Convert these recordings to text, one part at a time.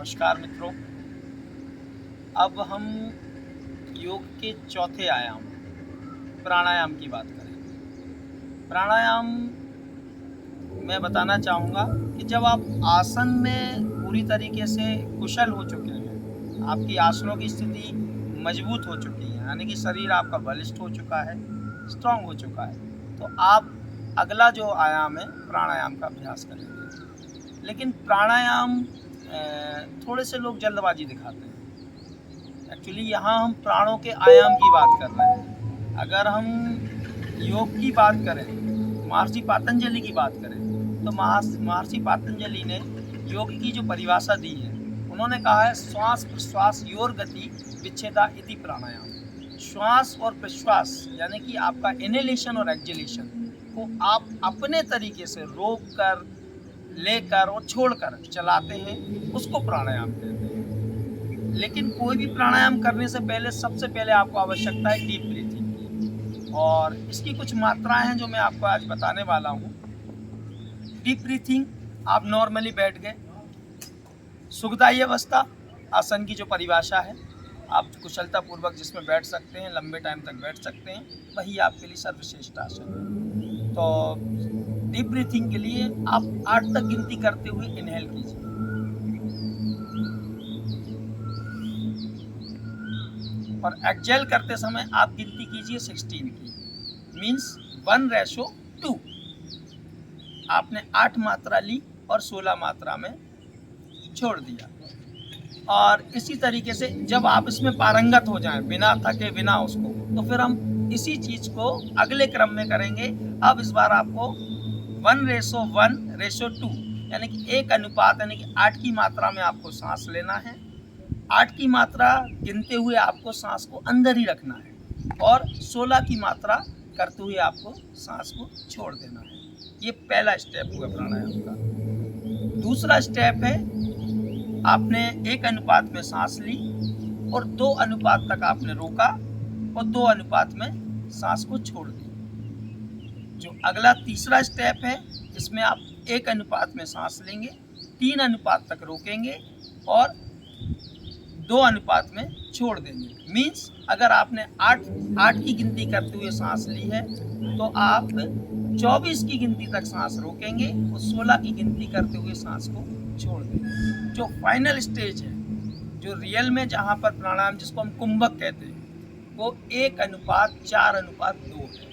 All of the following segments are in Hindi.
नमस्कार मित्रों। अब हम योग के चौथे आयाम प्राणायाम की बात करेंगे। प्राणायाम मैं बताना चाहूँगा कि जब आप आसन में पूरी तरीके से कुशल हो चुके हैं, आपकी आसनों की स्थिति मजबूत हो चुकी है, यानी कि शरीर आपका बलिष्ठ हो चुका है, स्ट्रांग हो चुका है, तो आप अगला जो आयाम है प्राणायाम का अभ्यास करेंगे। लेकिन प्राणायाम थोड़े से लोग जल्दबाजी दिखाते हैं। एक्चुअली यहाँ हम प्राणों के आयाम की बात कर रहे हैं। अगर हम योग की बात करें, महर्षि पातंजलि की बात करें, तो महर्षि पातंजलि ने योग की जो परिभाषा दी है, उन्होंने कहा है श्वास प्रश्वास योर गति विच्छेदा इति प्राणायाम। श्वास और प्रश्वास यानी कि आपका इनहेलेशन और एक्सहेलेशन को आप अपने तरीके से रोक कर, लेकर और छोड़कर चलाते हैं, उसको प्राणायाम कहते हैं। लेकिन कोई भी प्राणायाम करने से पहले सबसे पहले आपको आवश्यकता है डीप ब्रीथिंग की, और इसकी कुछ मात्राएं हैं जो मैं आपको आज बताने वाला हूँ। डीप ब्रीथिंग, आप नॉर्मली बैठ गए, सुखदायी अवस्था आसन की जो परिभाषा है, आप कुशलतापूर्वक जिसमें बैठ सकते हैं, लंबे टाइम तक बैठ सकते हैं, वही आपके लिए सर्वश्रेष्ठ आसन है। तो डीप ब्रीथिंग के लिए आप 8 तक गिनती करते हुए इनहेल कीजिए, और एक्सहेल करते समय आप गिनती कीजिए 16 की, मीन्स 1:2। आपने 8 मात्रा ली और 16 मात्रा में छोड़ दिया। और इसी तरीके से जब आप इसमें पारंगत हो जाएं, बिना थके बिना उसको, तो फिर हम इसी चीज को अगले क्रम में करेंगे। अब इस बार आपको 1:1:2 यानी कि 1 अनुपात यानी कि 8 की मात्रा में आपको सांस लेना है। 8 की मात्रा गिनते हुए आपको सांस को अंदर ही रखना है, और 16 की मात्रा करते हुए आपको सांस को छोड़ देना है। ये पहला स्टेप हुआ प्राणायाम का। दूसरा स्टेप है, आपने 1 अनुपात में सांस ली और 2 अनुपात तक आपने रोका और 2 अनुपात में सांस को छोड़ दी। जो अगला तीसरा स्टेप है, इसमें आप 1 अनुपात में सांस लेंगे, 3 अनुपात तक रोकेंगे और 2 अनुपात में छोड़ देंगे। मीन्स अगर आपने 8 की गिनती करते हुए सांस ली है, तो आप 24 की गिनती तक सांस रोकेंगे और 16 की गिनती करते हुए सांस को छोड़ देंगे। जो फाइनल स्टेज है, जो रियल में जहाँ पर प्राणायाम जिसको हम कुंभक कहते हैं, वो 1:4:2 है।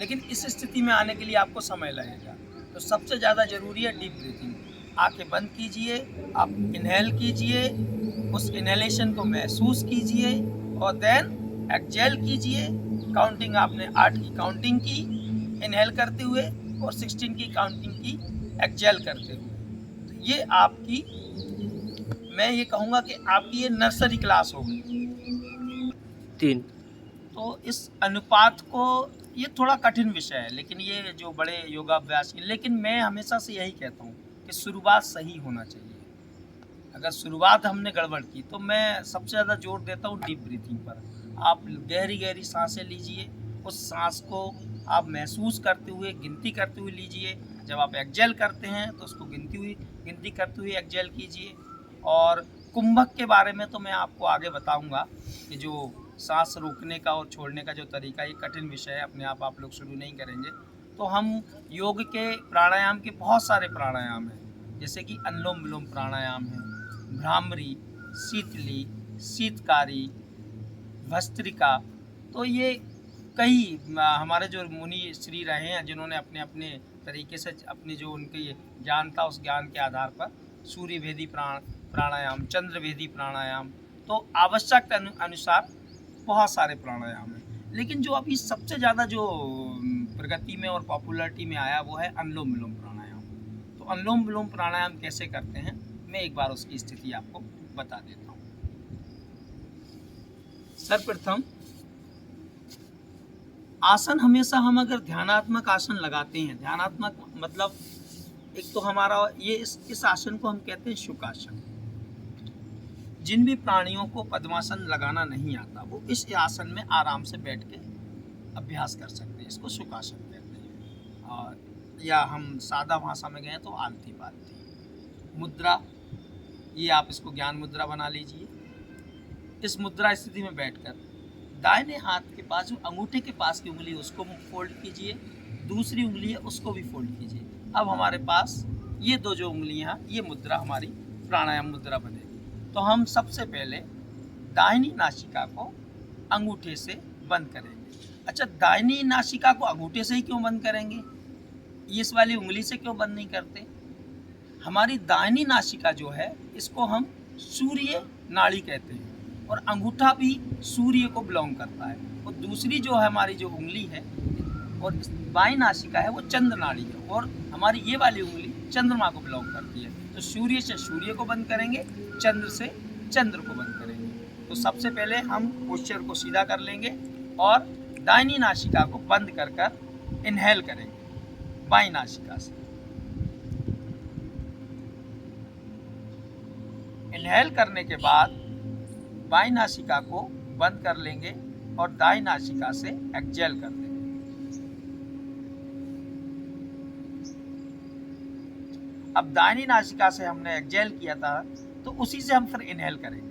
लेकिन इस स्थिति में आने के लिए आपको समय लगेगा। तो सबसे ज़्यादा जरूरी है डीप ब्रीथिंग। आंखें बंद कीजिए, आप इनहेल कीजिए, उस इनहेलेशन को महसूस कीजिए और देन एक्सहेल कीजिए। काउंटिंग आपने 8 की काउंटिंग की इनहेल करते हुए और 16 की काउंटिंग की एक्सहेल करते हुए। तो ये आपकी, मैं ये कहूँगा कि आपकी ये नर्सरी क्लास होगी। 3। तो इस अनुपात को, ये थोड़ा कठिन विषय है, लेकिन ये जो बड़े योगाभ्यास की, लेकिन मैं हमेशा से यही कहता हूँ कि शुरुआत सही होना चाहिए। अगर शुरुआत हमने गड़बड़ की, तो मैं सबसे ज़्यादा जोर देता हूँ डीप ब्रीथिंग पर। आप गहरी गहरी सांसें लीजिए, उस सांस को आप महसूस करते हुए, गिनती करते हुए लीजिए। जब आप एक्सहेल करते हैं तो उसको गिनती करते हुए एक्सहेल कीजिए। और कुंभक के बारे में तो मैं आपको आगे बताऊंगा कि जो सांस रोकने का और छोड़ने का जो तरीका, ये कठिन विषय है, अपने आप लोग शुरू नहीं करेंगे। तो हम योग के प्राणायाम के बहुत सारे प्राणायाम हैं, जैसे कि अनुलोम विलोम प्राणायाम है, भ्रामरी, शीतली, शीतकारी, भस्त्रिका। तो ये कई हमारे जो मुनि श्री रहे हैं, जिन्होंने अपने अपने तरीके से अपनी जो उनकी ज्ञान था, उस ज्ञान के आधार पर सूर्य भेदी प्राणायाम, चंद्र भेदी प्राणायाम, तो आवश्यकता अनुसार बहुत सारे प्राणायाम हैं। लेकिन जो अभी सबसे ज़्यादा जो प्रगति में और पॉपुलरिटी में आया, वो है अनुलोम विलोम प्राणायाम। तो अनुलोम विलोम प्राणायाम कैसे करते हैं, मैं एक बार उसकी स्थिति आपको बता देता हूँ। सर्वप्रथम आसन, हमेशा हम अगर ध्यानात्मक आसन लगाते हैं, ध्यानात्मक मतलब एक तो हमारा ये इस आसन को हम कहते हैं शुकासन। जिन भी प्राणियों को पद्मासन लगाना नहीं आता, वो इस आसन में आराम से बैठ के अभ्यास कर सकते हैं। इसको शुकासन कहते हैं, और या हम सादा भाषा में गए तो आलती पालती मुद्रा। ये आप इसको ज्ञान मुद्रा बना लीजिए। इस मुद्रा स्थिति में बैठकर दाहिने हाथ के पास जो अंगूठे के पास की उंगली है उसको फोल्ड कीजिए, दूसरी उंगली है उसको भी फोल्ड कीजिए। अब हमारे पास ये दो जो उंगलियां, ये मुद्रा हमारी प्राणायाम मुद्रा बनेगी। तो हम सबसे पहले दाहिनी नासिका को अंगूठे से बंद करेंगे। अच्छा, दाहिनी नासिका को अंगूठे से ही क्यों बंद करेंगे? इस वाली उंगली से क्यों बंद नहीं करते? हमारी दाहिनी नासिका जो है इसको हम सूर्य नाड़ी कहते हैं और अंगूठा भी सूर्य को बिलोंग करता है, और दूसरी जो है हमारी जो उंगली है और बाईं नासिका है वो चंद्र नाड़ी है, और हमारी ये वाली उंगली चंद्रमा को बिलोंग करती है। तो सूर्य से सूर्य को बंद करेंगे, चंद्र से चंद्र को बंद करेंगे। तो सबसे पहले हम पोस्चर को सीधा कर लेंगे और दाहिनी नासिका को बंद कर कर इनहेल करेंगे बाईं नासिका से। इनहेल करने के बाद बाईं नासिका को बंद कर लेंगे और दाईं नासिका से एक्सहेल कर देंगे। अब दाहिनी नासिका से हमने एक्सहेल किया था तो उसी से हम फिर इनहेल करेंगे।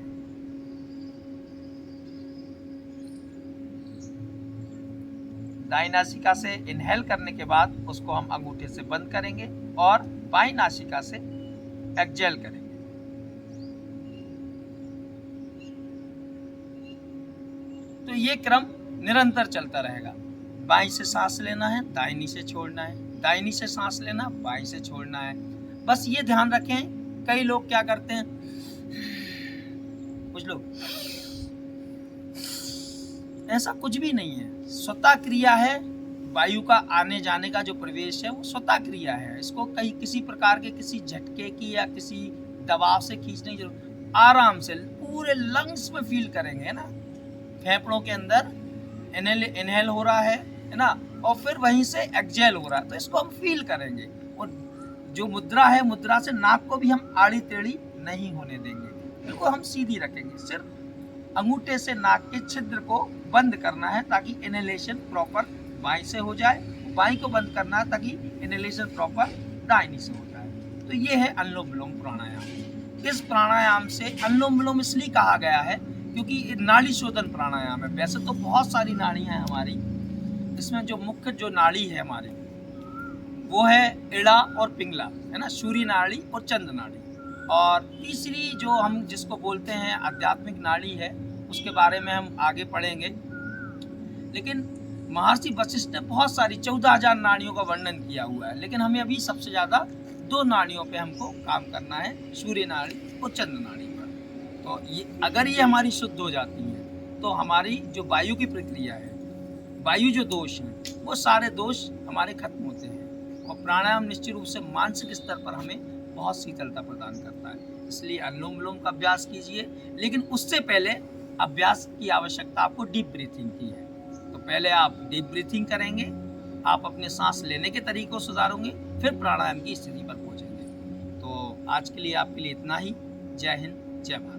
दाहिनी नासिका से इनहेल करने के बाद उसको हम अंगूठे से बंद करेंगे और बाईं नासिका से एक्सहेल करेंगे। तो ये क्रम निरंतर चलता रहेगा। बाईं से सांस लेना है, दाहिनी से छोड़ना है, दाहिनी से सांस लेना, बाईं से छोड़ना है। बस ये ध्यान रखें, कई लोग क्या करते हैं, कुछ लोग, ऐसा कुछ भी नहीं है। स्वतः क्रिया है, वायु का आने जाने का जो प्रवेश है वो स्वतः क्रिया है। इसको कहीं किसी प्रकार के किसी झटके की या किसी दबाव से खींचने की जरूरत, आराम से पूरे लंग्स में फील करेंगे, है ना। फेफड़ों के अंदर इनहेल हो रहा है ना, और फिर वहीं से एक्सहेल हो रहा है, तो इसको हम फील करेंगे। और जो मुद्रा है, मुद्रा से नाक को भी हम आड़ी टेढ़ी नहीं होने देंगे, बिल्कुल हम सीधी रखेंगे। सिर्फ अंगूठे से नाक के छिद्र को बंद करना है ताकि इनहेलेशन प्रॉपर बाईं से हो जाए, बाईं को बंद करना है ताकि इनहेलेशन प्रॉपर दाहिनी से हो जाए। तो ये है अनुलोम विलोम प्राणायाम। इस प्राणायाम से अनुलोम विलोम इसलिए कहा गया है क्योंकि ये नाड़ी शोधन प्राणायाम है। वैसे तो बहुत सारी नाड़ियाँ हैं हमारी, इसमें जो मुख्य जो नाड़ी है हमारी वो है इड़ा और पिंगला, है ना, सूर्य नाड़ी और चंद्र नाड़ी। और तीसरी जो हम जिसको बोलते हैं आध्यात्मिक नाड़ी है, उसके बारे में हम आगे पढ़ेंगे। लेकिन महर्षि वशिष्ठ ने बहुत सारी 14,000 नाड़ियों का वर्णन किया हुआ है, लेकिन हमें अभी सबसे ज़्यादा 2 नाड़ियों पे हमको काम करना है, सूर्य नाड़ी और चंद्र नाड़ी पर। तो ये अगर ये हमारी शुद्ध हो जाती है तो हमारी जो वायु की प्रक्रिया है, वायु जो दोष हैं, वो सारे दोष हमारे खत्म होते हैं। और प्राणायाम निश्चित रूप से मानसिक स्तर पर हमें बहुत शीतलता प्रदान करता है। इसलिए अनुलोम विलोम का अभ्यास कीजिए, लेकिन उससे पहले अभ्यास की आवश्यकता आपको डीप ब्रीथिंग की है। तो पहले आप डीप ब्रीथिंग करेंगे, आप अपने सांस लेने के तरीके को सुधारोगे, फिर प्राणायाम की स्थिति पर पहुंचेंगे। तो आज के लिए आपके लिए इतना ही। जय हिंद, जय भारत।